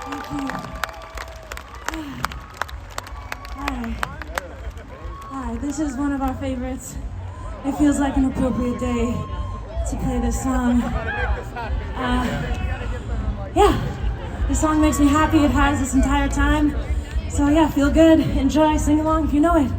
Thank you. Hi. Hi, this is one of our favorites. It feels like an appropriate day to play this song. Yeah, this song makes me happy. It has this entire time. So yeah, feel good, enjoy, sing along if you know it.